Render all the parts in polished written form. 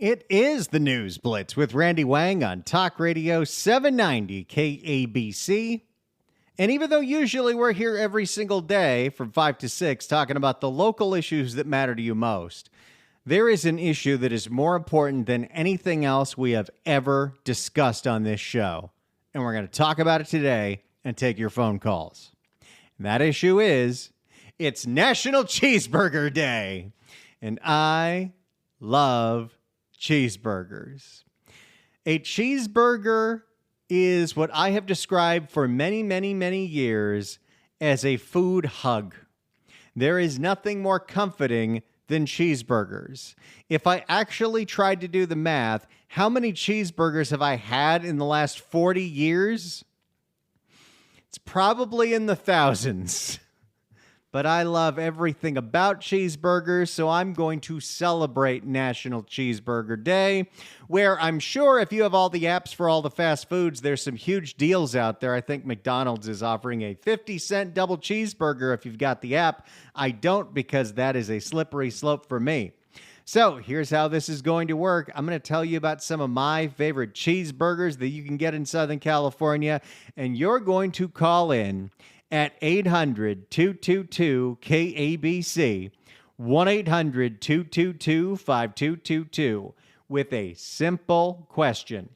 It is the News Blitz with Randy Wang on Talk Radio 790 KABC. And even though usually we're here every single day from 5 to 6 talking about the local issues that matter to you most, there is an issue that is more important than anything else we have ever discussed on this show. And we're going to talk about it today and take your phone calls. And that issue is, it's National Cheeseburger Day. And I love cheeseburgers. A cheeseburger is what I have described for many, many, many years as a food hug. There is nothing more comforting than cheeseburgers. If I actually tried to do the math, how many cheeseburgers have I had in the last 40 years? It's probably in the thousands. But I love everything about cheeseburgers, so I'm going to celebrate National Cheeseburger Day, where I'm sure if you have all the apps for all the fast foods, there's some huge deals out there. I think McDonald's is offering a 50-cent double cheeseburger if you've got the app. I don't, because that is a slippery slope for me. So here's how this is going to work. I'm going to tell you about some of my favorite cheeseburgers that you can get in Southern California, and you're going to call in at 800-222-KABC, 1-800-222-5222, with a simple question.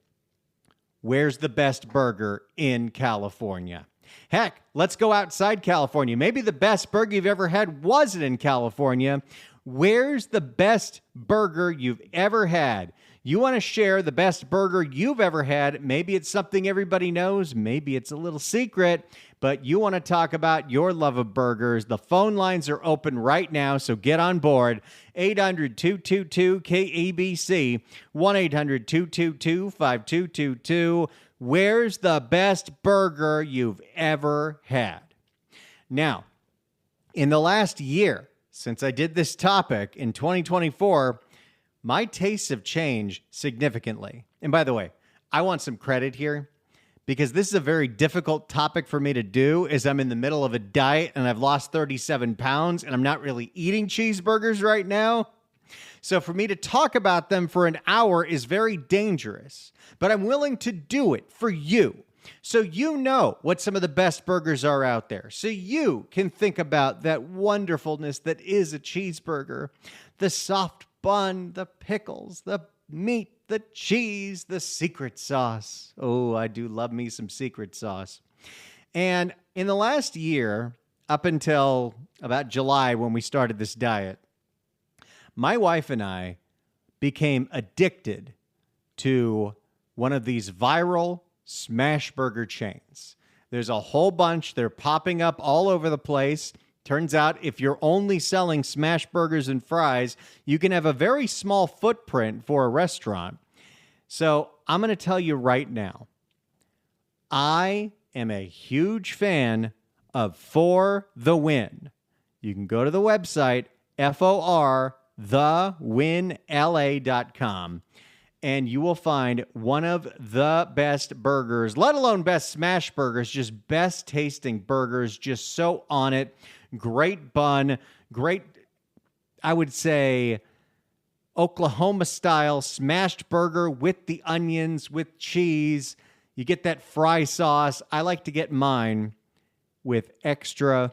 Where's the best burger in California? Heck, let's go outside California. Maybe the best burger you've ever had wasn't in California. Where's the best burger you've ever had? You want to share the best burger you've ever had. Maybe it's something everybody knows. Maybe it's a little secret. But you want to talk about your love of burgers. The phone lines are open right now, so get on board. 800-222-KABC, 1-800-222-5222. Where's the best burger you've ever had? Now, in the last year, since I did this topic in 2024, my tastes have changed significantly. And by the way, I want some credit here, because this is a very difficult topic for me to do, as I'm in the middle of a diet and I've lost 37 pounds and I'm not really eating cheeseburgers right now. So for me to talk about them for an hour is very dangerous, but I'm willing to do it for you. So you know what some of the best burgers are out there. So you can think about that wonderfulness that is a cheeseburger. The soft bun, the pickles, the meat, the cheese, the secret sauce. Oh, I do love me some secret sauce. And in the last year, up until about July when we started this diet, my wife and I became addicted to one of these viral smash burger chains. There's a whole bunch. They're popping up all over the place. Turns out if you're only selling smash burgers and fries, you can have a very small footprint for a restaurant. So I'm going to tell you right now, I am a huge fan of For the Win. You can go to the website, forthewinla.com, and you will find one of the best burgers, let alone best smash burgers, just best tasting burgers, just so on it. Great bun, great, I would say, Oklahoma-style smashed burger with the onions, with cheese. You get that fry sauce. I like to get mine with extra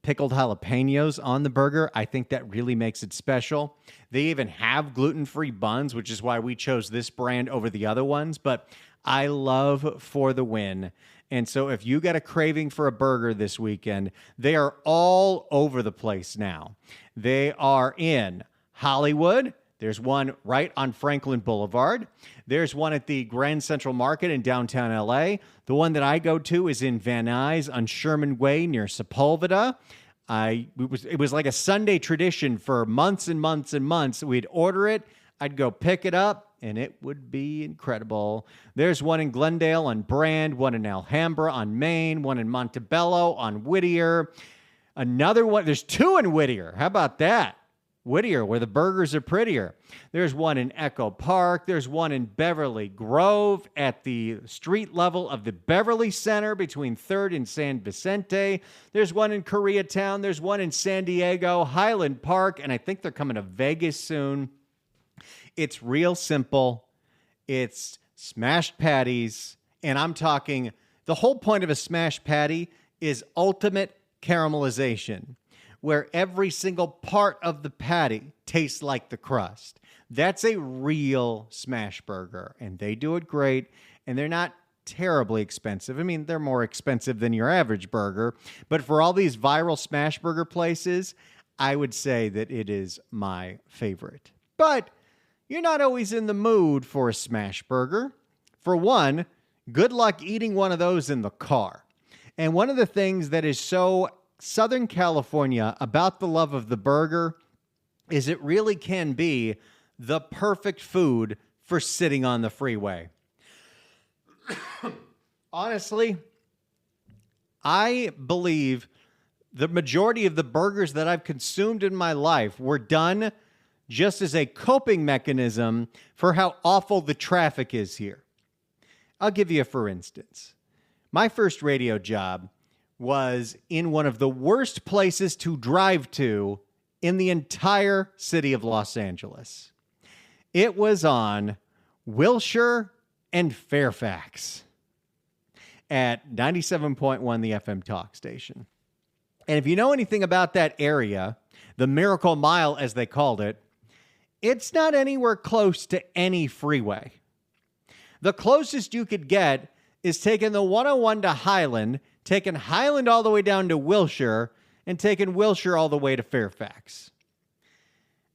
pickled jalapenos on the burger. I think that really makes it special. They even have gluten-free buns, which is why we chose this brand over the other ones. But I love For the Win. And so if you got a craving for a burger this weekend, they are all over the place now. They are in Hollywood. There's one right on Franklin Boulevard. There's one at the Grand Central Market in downtown LA. The one that I go to is in Van Nuys on Sherman Way near Sepulveda. It was like a Sunday tradition for months and months and months. We'd order it. I'd go pick it up, and it would be incredible. There's one in Glendale on Brand, one in Alhambra on Main, one in Montebello on Whittier. Another one, there's two in Whittier. How about that? Whittier, where the burgers are prettier. There's one in Echo Park. There's one in Beverly Grove at the street level of the Beverly Center between 3rd and San Vicente. There's one in Koreatown. There's one in San Diego, Highland Park, and I think they're coming to Vegas soon. It's real simple. It's smashed patties. And I'm talking, the whole point of a smashed patty is ultimate caramelization, where every single part of the patty tastes like the crust. That's a real smash burger, and they do it great, and they're not terribly expensive. I mean, they're more expensive than your average burger, but for all these viral smash burger places, I would say that it is my favorite. But you're not always in the mood for a smash burger. For one, good luck eating one of those in the car. And one of the things that is so Southern California about the love of the burger is it really can be the perfect food for sitting on the freeway. Honestly, I believe the majority of the burgers that I've consumed in my life were done just as a coping mechanism for how awful the traffic is here. I'll give you a for instance. My first radio job was in one of the worst places to drive to in the entire city of Los Angeles. It was on Wilshire and Fairfax at 97.1, the FM talk station. And if you know anything about that area, the Miracle Mile, as they called it, it's not anywhere close to any freeway. The closest you could get is taking the 101 to Highland, taking Highland all the way down to Wilshire, and taking Wilshire all the way to Fairfax.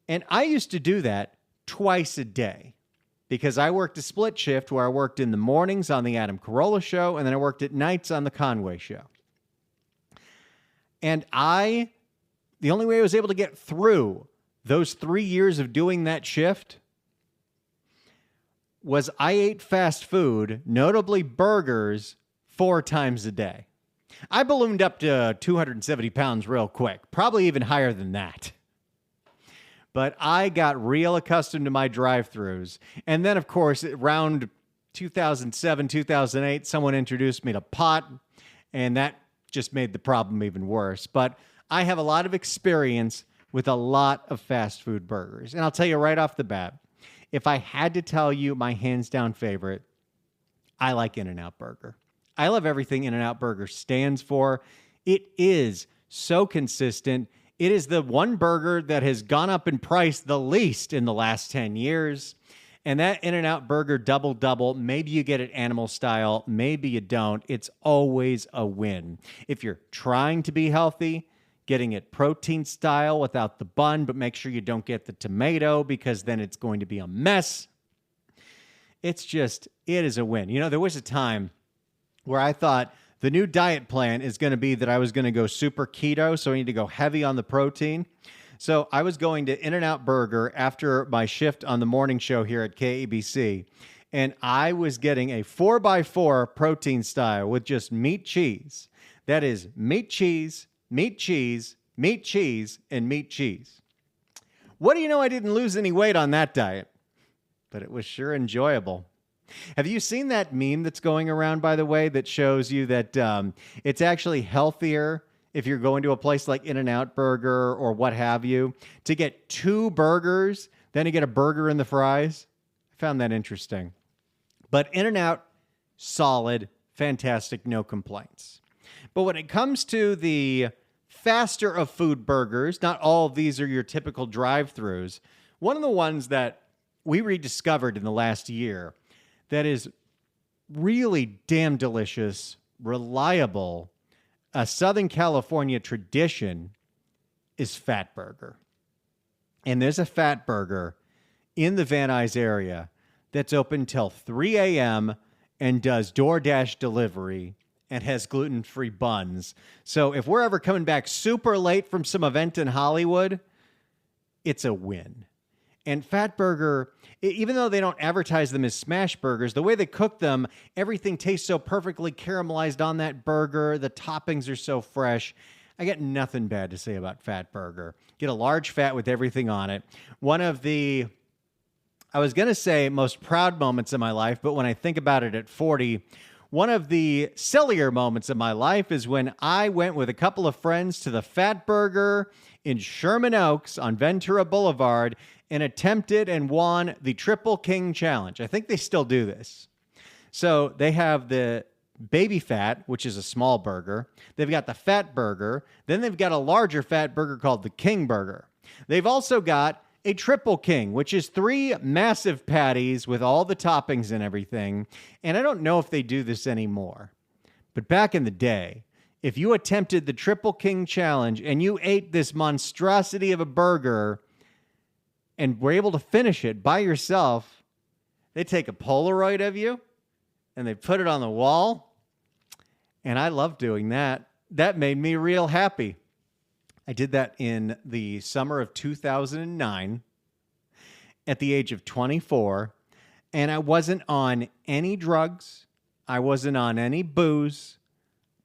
And I used to do that twice a day because I worked a split shift where I worked in the mornings on the Adam Carolla show, and then I worked at nights on the Conway show. And the only way I was able to get through those 3 years of doing that shift was I ate fast food, notably burgers, 4 times a day. I ballooned up to 270 pounds real quick, probably even higher than that. But I got real accustomed to my drive-thrus. And then, of course, around 2007, 2008, someone introduced me to pot, and that just made the problem even worse. But I have a lot of experience with a lot of fast food burgers. And I'll tell you right off the bat, if I had to tell you my hands-down favorite, I like In-N-Out Burger. I love everything In-N-Out Burger stands for. It is so consistent. It is the one burger that has gone up in price the least in the last 10 years. And that In-N-Out Burger double-double, maybe you get it animal style, maybe you don't. It's always a win. If you're trying to be healthy, getting it protein style without the bun, but make sure you don't get the tomato because then it's going to be a mess. It is a win. You know, there was a time where I thought the new diet plan is going to be that I was going to go super keto, so I need to go heavy on the protein. So I was going to In-N-Out Burger after my shift on the morning show here at KABC, and I was getting a 4x4 protein style with just meat cheese. That is meat cheese, meat cheese, meat cheese, and meat cheese. What do you know? I didn't lose any weight on that diet, but it was sure enjoyable. Have you seen that meme that's going around, by the way, that shows you that it's actually healthier if you're going to a place like In-N-Out Burger or what have you, to get 2 burgers, then you get a burger and the fries? I found that interesting. But In-N-Out, solid, fantastic, no complaints. But when it comes to the faster of food burgers, not all of these are your typical drive-thrus. One of the ones that we rediscovered in the last year that is really damn delicious, reliable, a Southern California tradition is Fat Burger. And there's a Fat Burger in the Van Nuys area that's open till 3 a.m. and does DoorDash delivery and has gluten-free buns. So if we're ever coming back super late from some event in Hollywood, it's a win. And Fat Burger, even though they don't advertise them as smash burgers, the way they cook them, everything tastes so perfectly caramelized on that burger. The toppings are so fresh. I got nothing bad to say about Fat Burger. Get a large fat with everything on it. One of the, I was going to say most proud moments of my life, but when I think about it at 40, one of the sillier moments of my life is when I went with a couple of friends to the Fat Burger in Sherman Oaks on Ventura Boulevard, and attempted and won the Triple King Challenge. I think they still do this. So they have the baby fat, which is a small burger. They've got the fat burger. Then they've got a larger fat burger called the King Burger. They've also got a Triple King, which is 3 massive patties with all the toppings and everything. And I don't know if they do this anymore. But back in the day, if you attempted the Triple King Challenge and you ate this monstrosity of a burger and were able to finish it by yourself, they take a Polaroid of you and they put it on the wall. And I love doing that. That made me real happy. I did that in the summer of 2009 at the age of 24. And I wasn't on any drugs. I wasn't on any booze.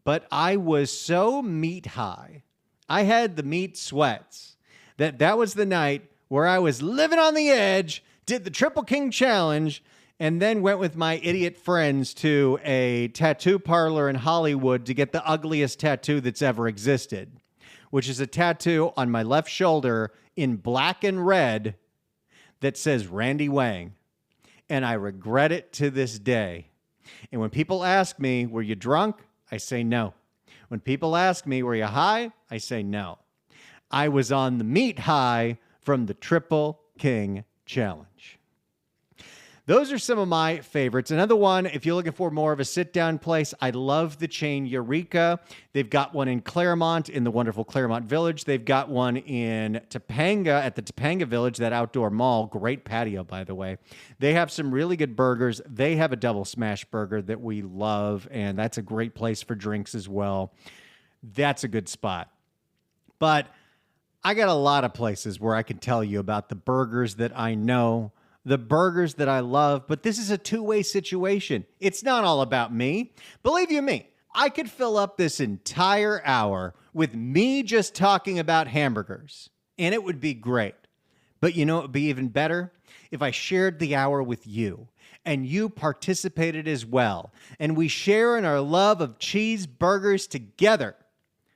But I was so meat high. I had the meat sweats. That was the night where I was living on the edge, did the Triple King Challenge, and then went with my idiot friends to a tattoo parlor in Hollywood to get the ugliest tattoo that's ever existed, which is a tattoo on my left shoulder in black and red that says Randy Wang. And I regret it to this day. And when people ask me, were you drunk? I say no. When people ask me, were you high? I say no. I was on the meat high from the Triple King Challenge. Those are some of my favorites. Another one, if you're looking for more of a sit-down place, I love the chain Eureka. They've got one in Claremont, in the wonderful Claremont Village. They've got one in Topanga, at the Topanga Village, that outdoor mall. Great patio, by the way. They have some really good burgers. They have a double smash burger that we love, and that's a great place for drinks as well. That's a good spot. But I got a lot of places where I can tell you about the burgers that I know, the burgers that I love, but this is a two-way situation. It's not all about me. Believe you me, I could fill up this entire hour with me just talking about hamburgers, and it would be great. But you know what would be even better? If I shared the hour with you, and you participated as well, and we share in our love of cheeseburgers together.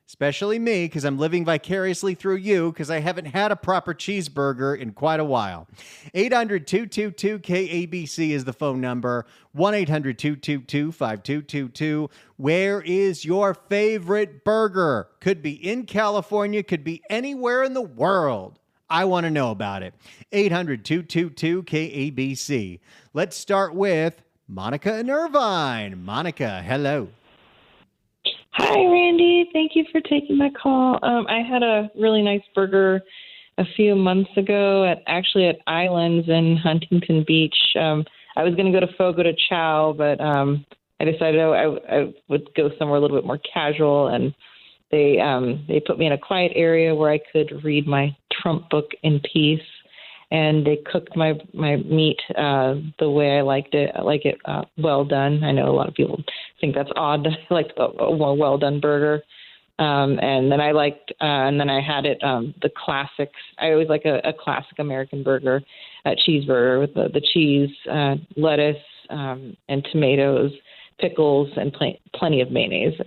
Especially me, because I'm living vicariously through you, because I haven't had a proper cheeseburger in quite a while. 800-222-KABC is the phone number. 1-800-222-5222. Where is your favorite burger? Could be in California, could be anywhere in the world. I want to know about it. 800-222-KABC. Let's start with Monica in Irvine. Monica, hello. Hi, Randy. Thank you for taking my call. I had a really nice burger a few months ago at Islands in Huntington Beach. I was going to go to Fogo de Chao, but I decided I would go somewhere a little bit more casual, and they put me in a quiet area where I could read my Trump book in peace. And they cooked my meat the way I liked it. I like it well done. I know a lot of people think that's odd. I like a well done burger. And then I had it the classics. I always like a classic American burger, a cheeseburger with the cheese, lettuce, and tomatoes, pickles, and plenty of mayonnaise.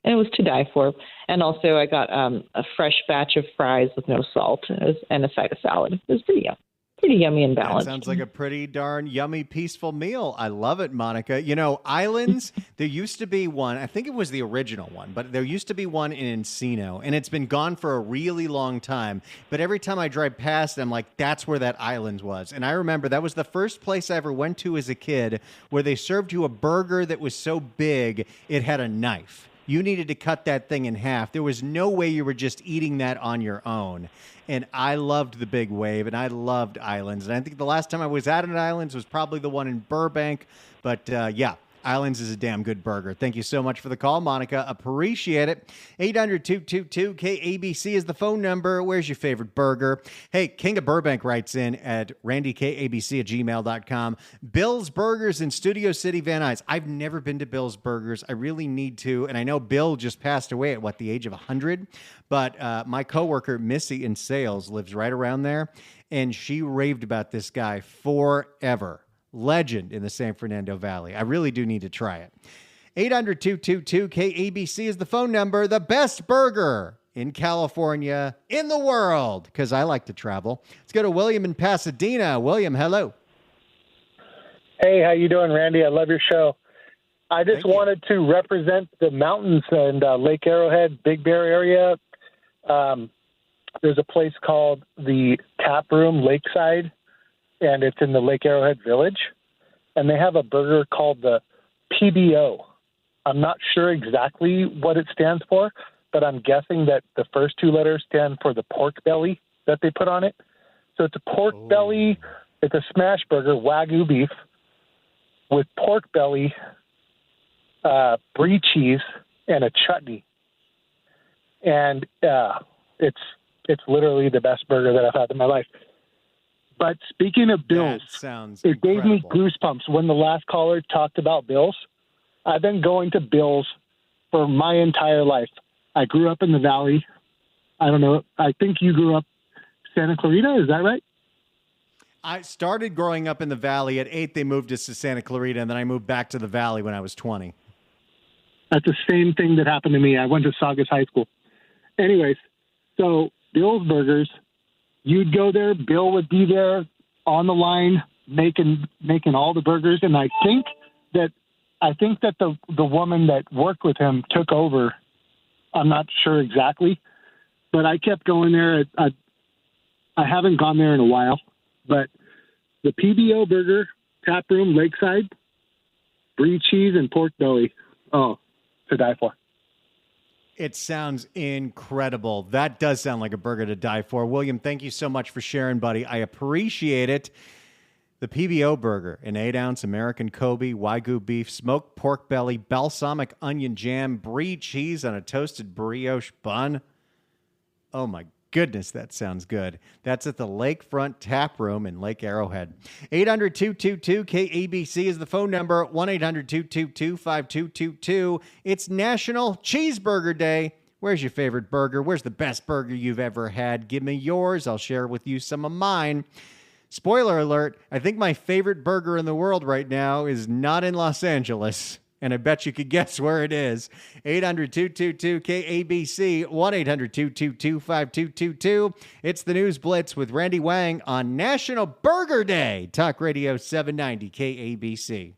It was to die for. And also I got a fresh batch of fries with no salt and a side of salad. It was pretty yummy and balanced. That sounds like a pretty darn yummy, peaceful meal. I love it, Monica. You know, Islands, there used to be one, I think it was the original one, but there used to be one in Encino, and it's been gone for a really long time. But every time I drive past, I'm like, that's where that Islands was. And I remember that was the first place I ever went to as a kid where they served you a burger that was so big, it had a knife. You needed to cut that thing in half. There was no way you were just eating that on your own. And I loved the Big Wave, and I loved Islands. And I think the last time I was at an Islands was probably the one in Burbank. But yeah, Islands is a damn good burger. Thank you so much for the call, Monica. Appreciate it. 800-222-KABC is the phone number. Where's your favorite burger? Hey, King of Burbank writes in at randykabc@gmail.com. Bill's Burgers in Studio City, Van Nuys. I've never been to Bill's Burgers. I really need to. And I know Bill just passed away at, the age of 100? But my coworker, Missy in sales, lives right around there. And she raved about this guy forever. Legend in the San Fernando Valley. I really do need to try it. 800-222-KABC is the phone number. The best burger in California, in the world, because I like to travel. Let's go to William in Pasadena. William, hello. Hey, how you doing, Randy? I love your show. I just wanted to represent the mountains and Lake Arrowhead, Big Bear area. There's a place called the Tap Room Lakeside, and it's in the Lake Arrowhead Village. And they have a burger called the PBO. I'm not sure exactly what it stands for, but I'm guessing that the first two letters stand for the pork belly that they put on it. So it's a pork belly. It's a smash burger, Wagyu beef, with pork belly, brie cheese, and a chutney. And it's literally the best burger that I've had in my life. But speaking of Bills, it gave me goosebumps when the last caller talked about Bills. I've been going to Bills for my entire life. I grew up in the Valley. I don't know. I think you grew up Santa Clarita. Is that right? I started growing up in the Valley. At 8, they moved us to Santa Clarita, and then I moved back to the Valley when I was 20. That's the same thing that happened to me. I went to Saugus High School. Anyways, so Bill's Burgers, you'd go there. Bill would be there on the line making all the burgers, and I think that the woman that worked with him took over. I'm not sure exactly, but I kept going there. I haven't gone there in a while, but the PBO Burger, Tap Room, Lakeside, brie cheese and pork belly. Oh, to die for. It sounds incredible. That does sound like a burger to die for. William, thank you so much for sharing, buddy. I appreciate it. The PBO burger, an 8-ounce American Kobe, Wagyu beef, smoked pork belly, balsamic onion jam, brie cheese on a toasted brioche bun. Oh my goodness, that sounds good. That's at the Lakefront Tap Room in Lake Arrowhead. 800-222-KABC is the phone number, 1-800-222-5222. It's National Cheeseburger Day. Where's your favorite burger? Where's the best burger you've ever had? Give me yours. I'll share with you some of mine. Spoiler alert, I think my favorite burger in the world right now is not in Los Angeles. And I bet you could guess where it is. 800-222-KABC, 1-800-222-5222. It's the News Blitz with Randy Wang on National Burger Day. Talk Radio 790 KABC.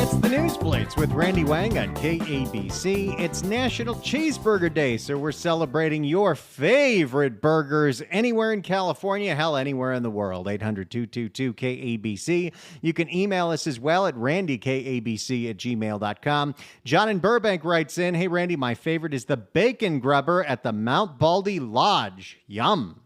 It's the News Blitz with Randy Wang on KABC. It's National Cheeseburger Day, so we're celebrating your favorite burgers anywhere in California, hell, anywhere in the world. 800-222-KABC. You can email us as well at randykabc@gmail.com. John in Burbank writes in, hey, Randy, my favorite is the Bacon Grubber at the Mount Baldy Lodge. Yum.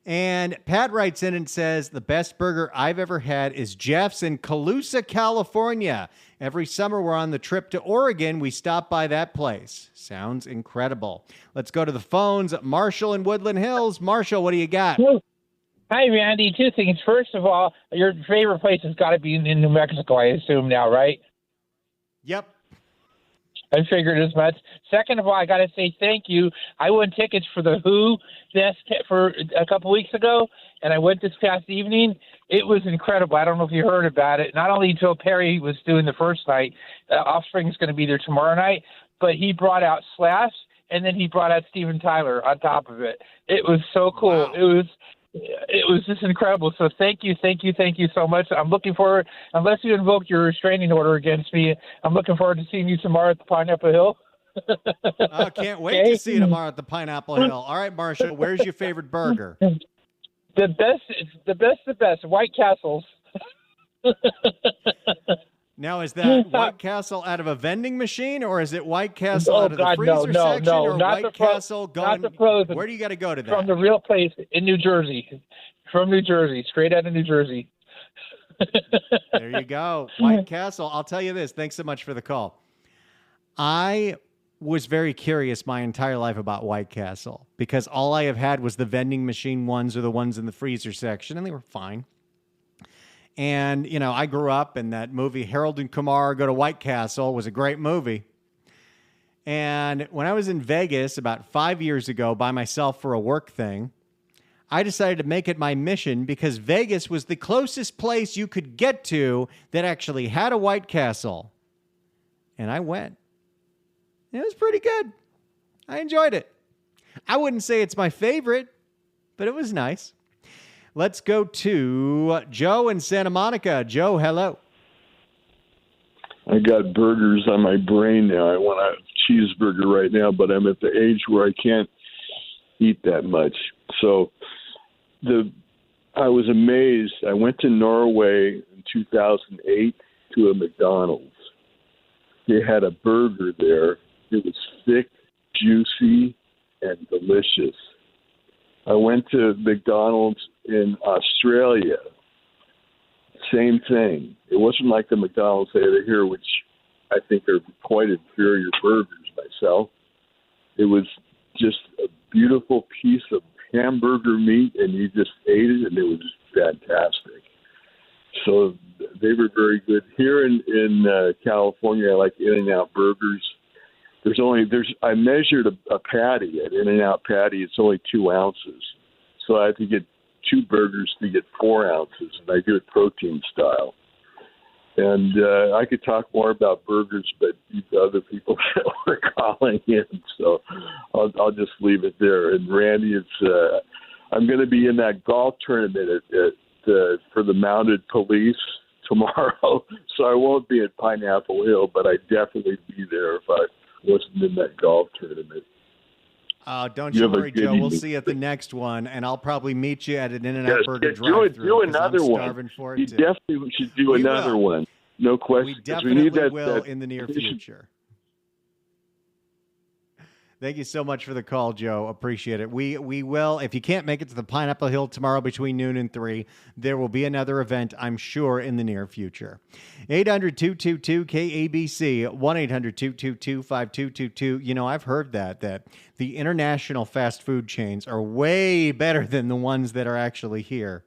And Pat writes in and says, the best burger I've ever had is Jeff's in Colusa, California. Every summer we're on the trip to Oregon. We stop by that place. Sounds incredible. Let's go to the phones. Marshall in Woodland Hills. Marshall, what do you got? Hi, Randy. Two things. First of all, your favorite place has got to be in New Mexico, I assume now, right? Yep. I figured as much. Second of all, I got to say thank you. I won tickets for the Who for a couple weeks ago, and I went this past evening. It was incredible. I don't know if you heard about it. Not only Joe Perry was doing the first night, Offspring's going to be there tomorrow night, but he brought out Slash, and then he brought out Steven Tyler on top of it. It was so cool. Wow. It was just incredible. So thank you so much. I'm looking forward, unless you invoke your restraining order against me, I'm looking forward to seeing you tomorrow at the Pineapple Hill. I can't wait to see you tomorrow at the Pineapple Hill. All right, Marshall, where's your favorite burger? The best, White Castles. Now, is that White Castle out of a vending machine, or is it White Castle out of the freezer section, or White Castle going? Not the frozen. Where do you got to go to that? From the real place in New Jersey. From New Jersey, straight out of New Jersey. There you go, White Castle. I'll tell you this. Thanks so much for the call. I was very curious my entire life about White Castle because all I have had was the vending machine ones or the ones in the freezer section, and they were fine. And, you know, I grew up in that movie, Harold and Kumar Go to White Castle. Was a great movie. And when I was in Vegas about 5 years ago by myself for a work thing, I decided to make it my mission because Vegas was the closest place you could get to that actually had a White Castle. And I went. It was pretty good. I enjoyed it. I wouldn't say it's my favorite, but it was nice. Let's go to Joe in Santa Monica. Joe, hello. I got burgers on my brain now. I want a cheeseburger right now, but I'm at the age where I can't eat that much. So I was amazed. I went to Norway in 2008 to a McDonald's. They had a burger there. It was thick, juicy, and delicious. I went to McDonald's in Australia. Same thing. It wasn't like the McDonald's they have here, which I think are quite inferior burgers myself. It was just a beautiful piece of hamburger meat, and you just ate it, and it was fantastic. So they were very good. Here in California, I like In-N-Out burgers. I measured a patty, an In-N-Out patty. It's only 2 ounces. So I have to get 2 burgers to get 4 ounces, and I do it protein style. And I could talk more about burgers, but other people were calling in, so I'll just leave it there. And Randy, I'm going to be in that golf tournament for the mounted police tomorrow, so I won't be at Pineapple Hill, but I'd definitely be there if I wasn't in that golf tournament. Don't you worry, Joe. evening. We'll see you at the next one, and I'll probably meet you at an In-N-Out Burger do drive-thru. another I'm one. starving for it You too. definitely should do We another will. one. No question. We 'cause definitely need that, will that in the near competition. future. Thank you so much for the call, Joe. Appreciate it. We will. If you can't make it to the Pineapple Hill tomorrow between noon and 3, there will be another event, I'm sure, in the near future. 800-222-KABC, 1-800-222-5222. You know, I've heard that the international fast food chains are way better than the ones that are actually here.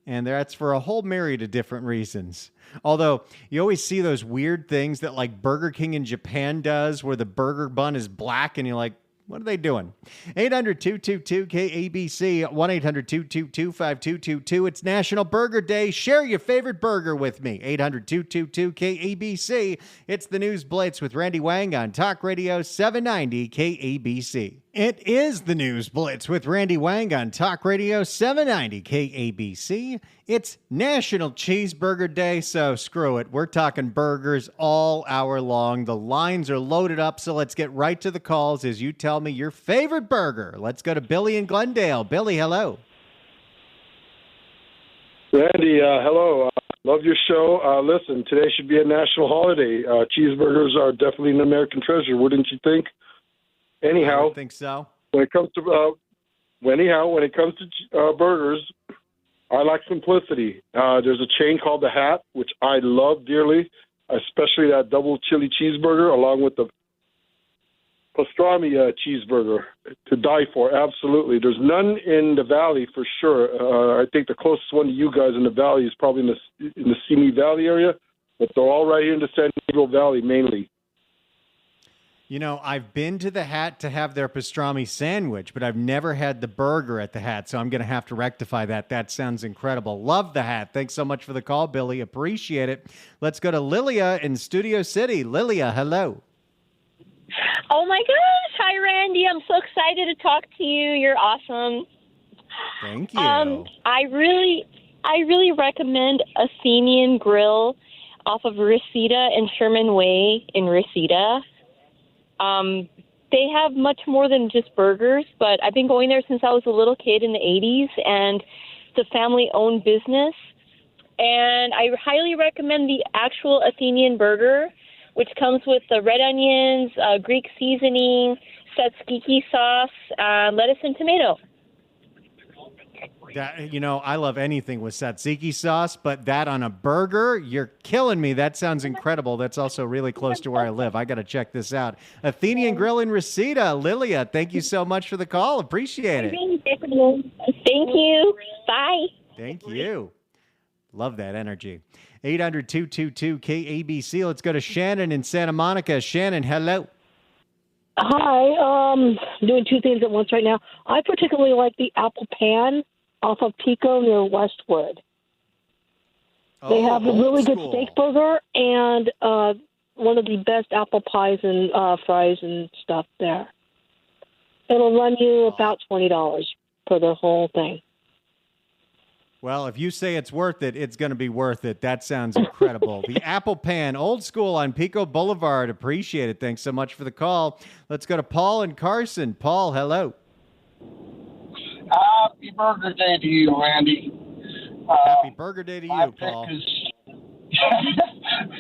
And that's for a whole myriad of different reasons. Although you always see those weird things that like Burger King in Japan does where the burger bun is black and you're like, what are they doing? 800-222-KABC, 1-800-222-5222. It's National Burger Day. Share your favorite burger with me. 800-222-KABC. It's the News Blitz with Randy Wang on Talk Radio 790 KABC. It is the News Blitz with Randy Wang on Talk Radio 790 KABC. It's National Cheeseburger Day, so screw it. We're talking burgers all hour long. The lines are loaded up, so let's get right to the calls as you tell me your favorite burger. Let's go to Billy in Glendale. Billy, hello. Randy, hello. Love your show. Listen, today should be a national holiday. Cheeseburgers are definitely an American treasure, wouldn't you think? Anyhow, I would think so. when it comes to burgers, I like simplicity. There's a chain called The Hat, which I love dearly, especially that double chili cheeseburger along with the pastrami cheeseburger to die for. Absolutely. There's none in the Valley for sure. I think the closest one to you guys in the Valley is probably in the Simi Valley area, but they're all right here in the San Diego Valley mainly. You know, I've been to the Hat to have their pastrami sandwich, but I've never had the burger at the Hat, so I'm going to have to rectify that. That sounds incredible. Love the Hat. Thanks so much for the call, Billy. Appreciate it. Let's go to Lilia in Studio City. Lilia, hello. Oh my gosh. Hi, Randy. I'm so excited to talk to you. You're awesome. Thank you. I really recommend Athenian Grill off of Reseda and Sherman Way in Reseda. They have much more than just burgers, but I've been going there since I was a little kid in the 80s, and it's a family-owned business. And I highly recommend the actual Athenian burger, which comes with the red onions, Greek seasoning, tzatziki sauce, lettuce, and tomato. That, you know, I love anything with tzatziki sauce, but that on a burger, you're killing me. That sounds incredible. That's also really close to where I live. I got to check this out. Athenian Grill in Reseda. Lilia, thank you so much for the call. Appreciate it. Thank you. Bye. Thank you. Love that energy. 800-222-KABC. Let's go to Shannon in Santa Monica. Shannon, hello. Hi. Doing two things at once right now. I particularly like the apple pan off of Pico near Westwood. They have a really good steak burger and one of the best apple pies and fries and stuff there. It'll run you about $20 for the whole thing. Well, if you say it's worth it, it's going to be worth it. That sounds incredible. The Apple Pan, old school on Pico Boulevard. Appreciate it. Thanks so much for the call. Let's go to Paul and Carson. Paul, hello. Happy Burger Day to you, Randy. Happy Burger Day to you, Paul.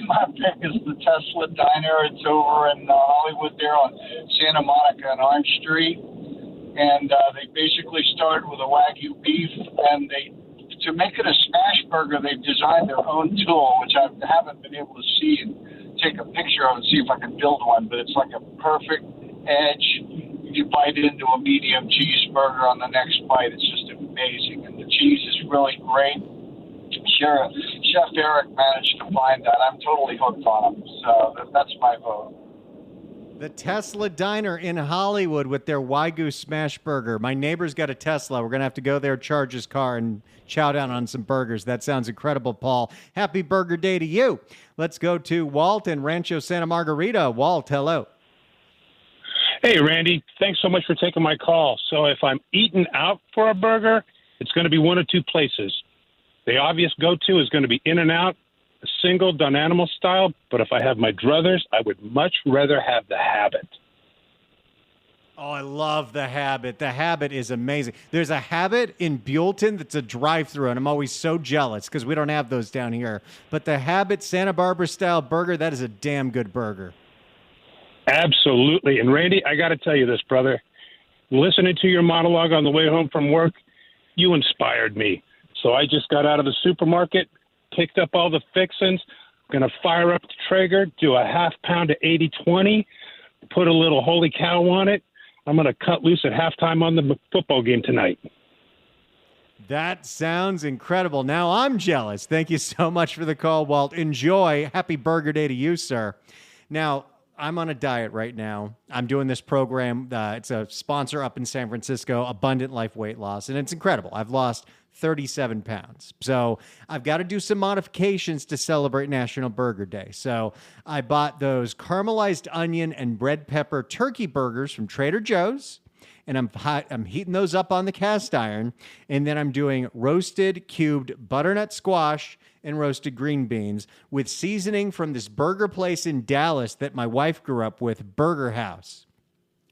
My pick is the Tesla Diner. It's over in Hollywood there on Santa Monica and Orange Street. And they basically started with a Wagyu beef, and to make it a smash burger, they've designed their own tool, which I haven't been able to see and take a picture of and see if I can build one, but it's like a perfect edge. You bite into a medium cheeseburger on the next bite. It's just amazing, and the cheese is really great. Chef Eric managed to find that. I'm totally hooked on him, so that's my vote. The Tesla Diner in Hollywood with their Wagyu smash burger. My neighbor's got a Tesla. We're going to have to go there, charge his car, and chow down on some burgers. That sounds incredible, Paul. Happy Burger Day to you. Let's go to Walt in Rancho Santa Margarita. Walt, hello. Hey, Randy. Thanks so much for taking my call. So if I'm eating out for a burger, it's going to be one of two places. The obvious go-to is going to be In-N-Out, a single done animal style, but if I have my druthers, I would much rather have the Habit. Oh, I love the Habit. The Habit is amazing. There's a Habit in Buellton that's a drive-thru, and I'm always so jealous because we don't have those down here. But the Habit Santa Barbara style burger, that is a damn good burger. Absolutely. And Randy, I got to tell you this, brother. Listening to your monologue on the way home from work, you inspired me. So I just got out of the supermarket, picked up all the fixings, going to fire up the Traeger, do a half pound of 80-20, put a little holy cow on it. I'm going to cut loose at halftime on the football game tonight. That sounds incredible. Now I'm jealous. Thank you so much for the call, Walt. Enjoy. Happy Burger Day to you, sir. Now, I'm on a diet right now. I'm doing this program. It's a sponsor up in San Francisco, Abundant Life Weight Loss, and it's incredible. I've lost 37 pounds. So I've got to do some modifications to celebrate National Burger Day. So I bought those caramelized onion and red pepper turkey burgers from Trader Joe's, and I'm heating those up on the cast iron, and then I'm doing roasted cubed butternut squash and roasted green beans with seasoning from this burger place in Dallas that my wife grew up with, Burger House.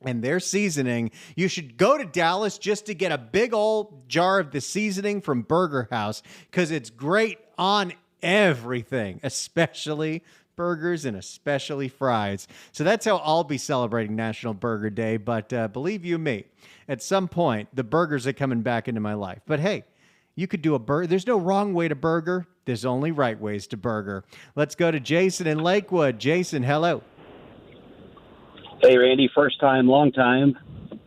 And their seasoning, you should go to Dallas just to get a big old jar of the seasoning from Burger House because it's great on everything, especially burgers and especially fries. So that's how I'll be celebrating National Burger Day. But believe you me, at some point, the burgers are coming back into my life. But hey, you could do a burger. There's no wrong way to burger. There's only right ways to burger. Let's go to Jason in Lakewood. Jason, hello. Hey, Randy, first time, long time.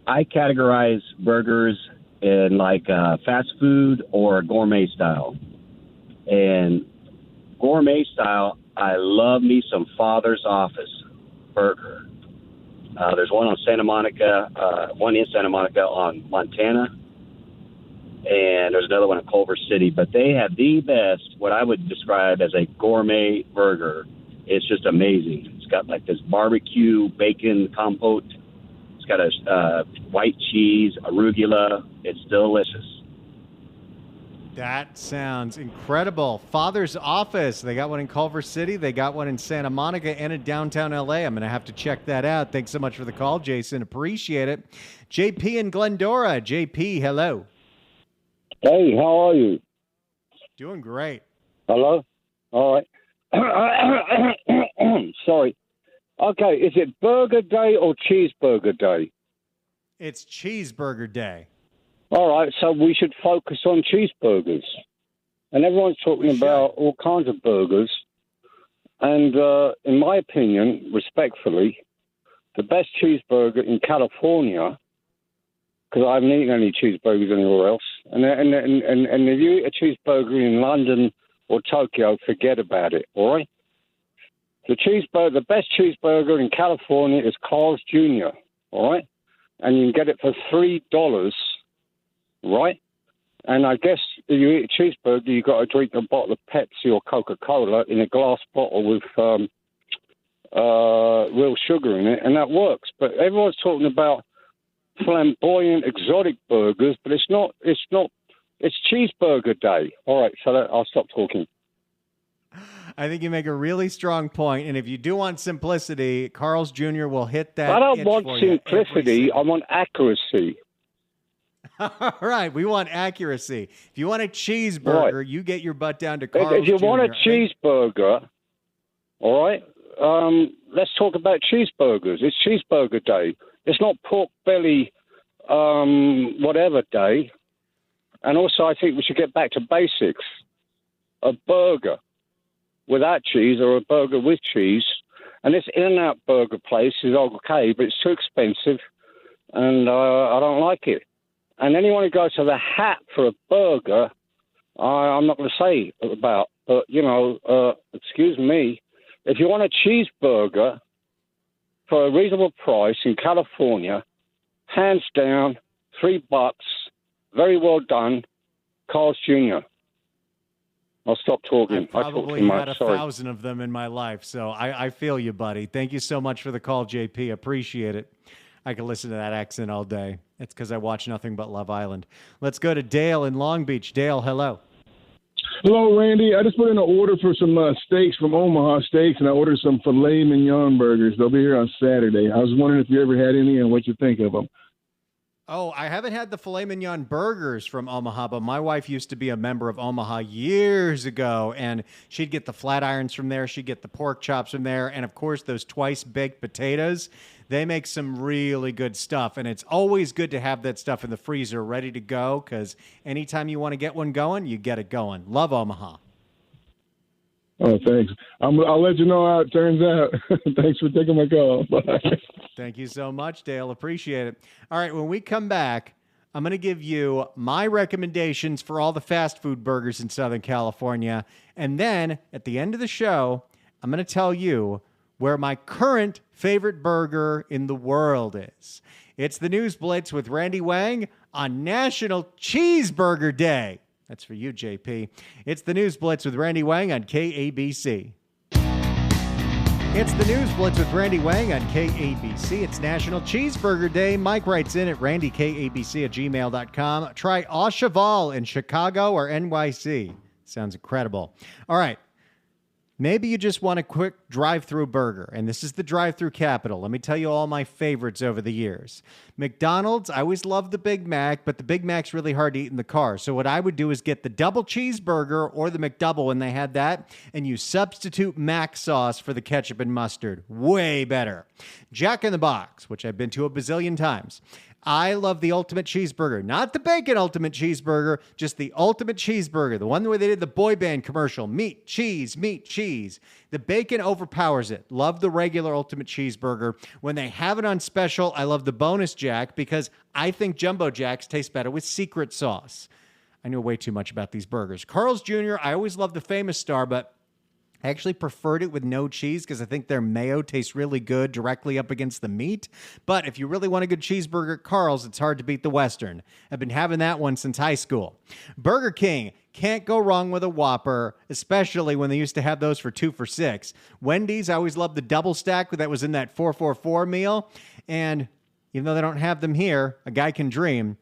I categorize burgers in like fast food or gourmet style. And gourmet style, I love me some Father's Office burger. There's one on Santa Monica, one in Santa Monica on Montana, and there's another one in Culver City. But they have the best, what I would describe as a gourmet burger. It's just amazing. It's got like this barbecue bacon compote. It's got a white cheese, arugula. It's delicious. That sounds incredible. Father's Office. They got one in Culver City. They got one in Santa Monica and in downtown LA. I'm going to have to check that out. Thanks so much for the call, Jason. Appreciate it. JP in Glendora. JP, hello. Hey, how are you? Doing great. Hello? All right. Sorry. Okay, is it Burger Day or Cheeseburger Day? It's Cheeseburger Day. All right, so we should focus on cheeseburgers. And everyone's talking about all kinds of burgers. And in my opinion, respectfully, the best cheeseburger in California, because I haven't eaten any cheeseburgers anywhere else, and if you eat a cheeseburger in London or Tokyo, forget about it, all right? The best cheeseburger in California is Carl's Jr., all right? And you can get it for $3, right? And I guess if you eat a cheeseburger, you've got to drink a bottle of Pepsi or Coca-Cola in a glass bottle with real sugar in it, and that works. But everyone's talking about flamboyant, exotic burgers, but it's not. It's cheeseburger day. All right, so I'll stop talking. I think you make a really strong point, and if you do want simplicity, Carl's Jr. will hit that. I don't want for simplicity. I want accuracy. All right, we want accuracy. If you want a cheeseburger, you get your butt down to Carl's If you Jr. want a cheeseburger, all right, let's talk about cheeseburgers. It's cheeseburger day. It's not pork belly, whatever day. And also, I think we should get back to basics. A burger without cheese or a burger with cheese. And this In-N-Out burger place is okay, but it's too expensive, and I don't like it. And anyone who goes to the Hat for a burger, I'm not going to say about, but, excuse me, if you want a cheeseburger for a reasonable price in California, hands down, $3, very well done, Carl's Jr. I'll stop talking. I probably had 1,000 of them in my life, so I feel you, buddy. Thank you so much for the call, JP. Appreciate it. I could listen to that accent all day. It's because I watch nothing but Love Island. Let's go to Dale in Long Beach. Dale, hello. Hello, Randy. I just put in an order for some steaks from Omaha Steaks, and I ordered some filet mignon burgers. They'll be here on Saturday. I was wondering if you ever had any and what you think of them. Oh, I haven't had the filet mignon burgers from Omaha, but my wife used to be a member of Omaha years ago, and she'd get the flat irons from there. She'd get the pork chops from there. And, of course, those twice-baked potatoes. They make some really good stuff, and it's always good to have that stuff in the freezer ready to go because anytime you want to get one going, you get it going. Love Omaha. Oh, thanks. I'll let you know how it turns out. Thanks for taking my call. Bye. Thank you so much, Dale. Appreciate it. All right, when we come back, I'm going to give you my recommendations for all the fast food burgers in Southern California. And then at the end of the show, I'm going to tell you where my current favorite burger in the world is. It's the News Blitz with Randy Wang on National Cheeseburger Day. That's for you, JP. It's the News Blitz with Randy Wang on KABC. It's the News Blitz with Randy Wang on KABC. It's National Cheeseburger Day. Mike writes in at randykabc@gmail.com. Try Au Cheval in Chicago or NYC. Sounds incredible. All right. Maybe you just want a quick drive-through burger, and this is the drive-through capital. Let me tell you all my favorites over the years. McDonald's, I always loved the Big Mac, but the Big Mac's really hard to eat in the car. So what I would do is get the double cheeseburger or the McDouble when they had that, and you substitute Mac sauce for the ketchup and mustard. Way better. Jack in the Box, which I've been to a bazillion times. I love the Ultimate Cheeseburger, not the Bacon Ultimate Cheeseburger, just the Ultimate Cheeseburger, the one where they did the boy band commercial, meat, cheese, meat, cheese. The bacon overpowers it. Love the regular Ultimate Cheeseburger. When they have it on special, I love the Bonus Jack because I think Jumbo Jacks taste better with secret sauce. I know way too much about these burgers. Carl's Jr., I always loved the Famous Star, but I actually preferred it with no cheese because I think their mayo tastes really good directly up against the meat. But if you really want a good cheeseburger at Carl's, it's hard to beat the Western. I've been having that one since high school. Burger King, can't go wrong with a Whopper, especially when they used to have those for 2 for $6. Wendy's, I always loved the double stack that was in that 4-for-4 meal. And even though they don't have them here, a guy can dream.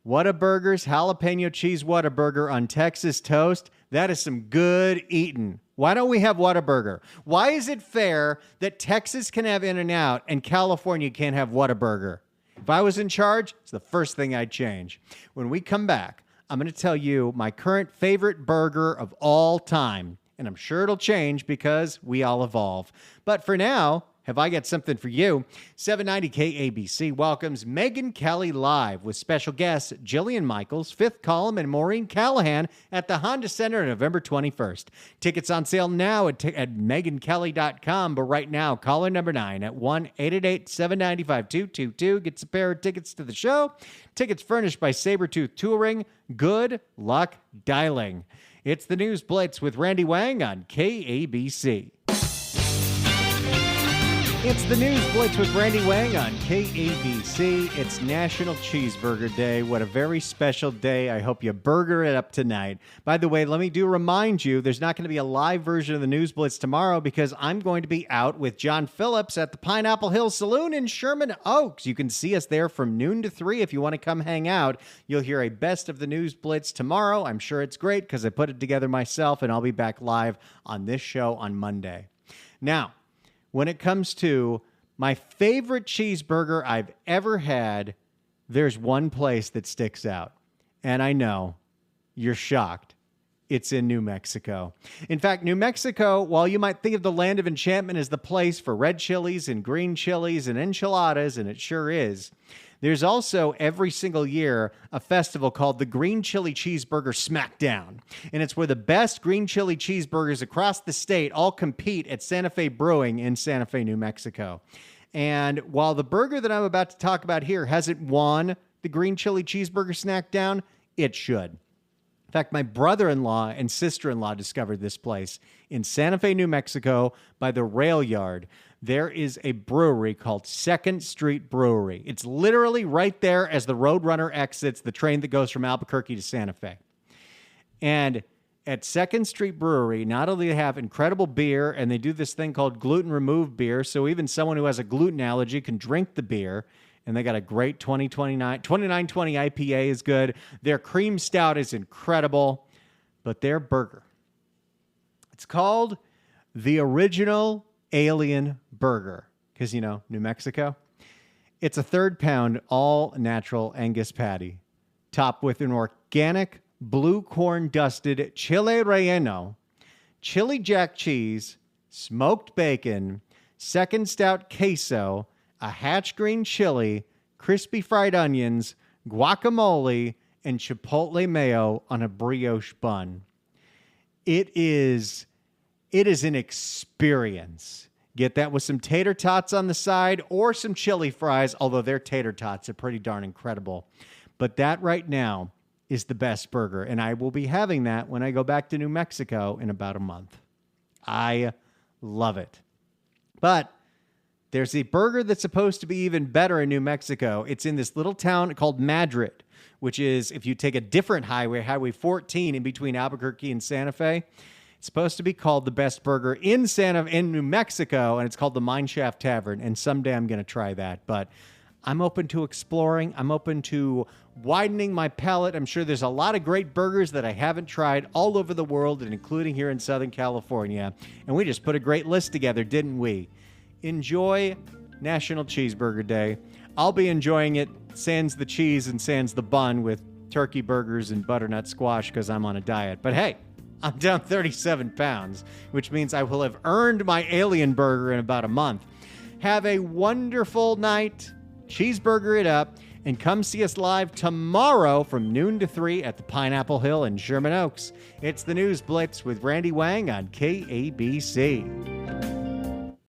Whataburger's jalapeno cheese Whataburger on Texas toast. That is some good eating. Why don't we have Whataburger? Why is it fair that Texas can have In-N-Out and California can't have Whataburger? If I was in charge, it's the first thing I'd change. When we come back, I'm going to tell you my current favorite burger of all time. And I'm sure it'll change because we all evolve. But for now, have I got something for you? 790 KABC welcomes Megyn Kelly live with special guests Jillian Michaels, Fifth Column, and Maureen Callahan at the Honda Center November 21st. Tickets on sale now at megankelly.com, but right now, caller number 9 at 1-888-795-2222 gets a pair of tickets to the show. Tickets furnished by Sabretooth Touring. Good luck dialing. It's the News Blitz with Randy Wang on KABC. It's the News Blitz with Randy Wang on KABC. It's National Cheeseburger Day. What a very special day. I hope you burger it up tonight. By the way, let me remind you, there's not going to be a live version of the News Blitz tomorrow because I'm going to be out with John Phillips at the Pineapple Hill Saloon in Sherman Oaks. You can see us there from noon to 3 if you want to come hang out. You'll hear a best of the News Blitz tomorrow. I'm sure it's great because I put it together myself, and I'll be back live on this show on Monday. Now, when it comes to my favorite cheeseburger I've ever had, there's one place that sticks out. And I know you're shocked. It's in New Mexico. In fact, New Mexico, while you might think of the land of enchantment as the place for red chilies and green chilies and enchiladas, and it sure is, there's also every single year a festival called the Green Chili Cheeseburger Smackdown. And it's where the best green chili cheeseburgers across the state all compete at Santa Fe Brewing in Santa Fe, New Mexico. And while the burger that I'm about to talk about here hasn't won the Green Chili Cheeseburger Smackdown, it should. In fact, my brother-in-law and sister-in-law discovered this place in Santa Fe, New Mexico by the rail yard. There is a brewery called Second Street Brewery. It's literally right there as the Roadrunner exits the train that goes from Albuquerque to Santa Fe. And at Second Street Brewery, not only do they have incredible beer, and they do this thing called gluten-removed beer, so even someone who has a gluten allergy can drink the beer. And they got a great 2920 IPA is good. Their cream stout is incredible. But their burger, it's called the Original Alien Burger. Because, New Mexico. It's a 3-pound all-natural Angus patty, topped with an organic blue corn-dusted chile relleno, chili jack cheese, smoked bacon, second stout queso, a hatch green chili, crispy fried onions, guacamole, and chipotle mayo on a brioche bun. It is an experience. Get that with some tater tots on the side or some chili fries, although their tater tots are pretty darn incredible. But that right now is the best burger, and I will be having that when I go back to New Mexico in about a month. I love it. But there's a burger that's supposed to be even better in New Mexico. It's in this little town called Madrid, which is, if you take a different highway, Highway 14 in between Albuquerque and Santa Fe, it's supposed to be called the best burger in New Mexico, and it's called the Mineshaft Tavern, and someday I'm going to try that. But I'm open to exploring. I'm open to widening my palate. I'm sure there's a lot of great burgers that I haven't tried all over the world, and including here in Southern California. And we just put a great list together, didn't we? Enjoy National Cheeseburger Day. I'll be enjoying it sans the cheese and sans the bun with turkey burgers and butternut squash because I'm on a diet. But hey, I'm down 37 pounds, which means I will have earned my alien burger in about a month. Have a wonderful night. Cheeseburger it up. And come see us live tomorrow from noon to 3 at the Pineapple Hill in Sherman Oaks. It's the News Blitz with Randy Wang on KABC.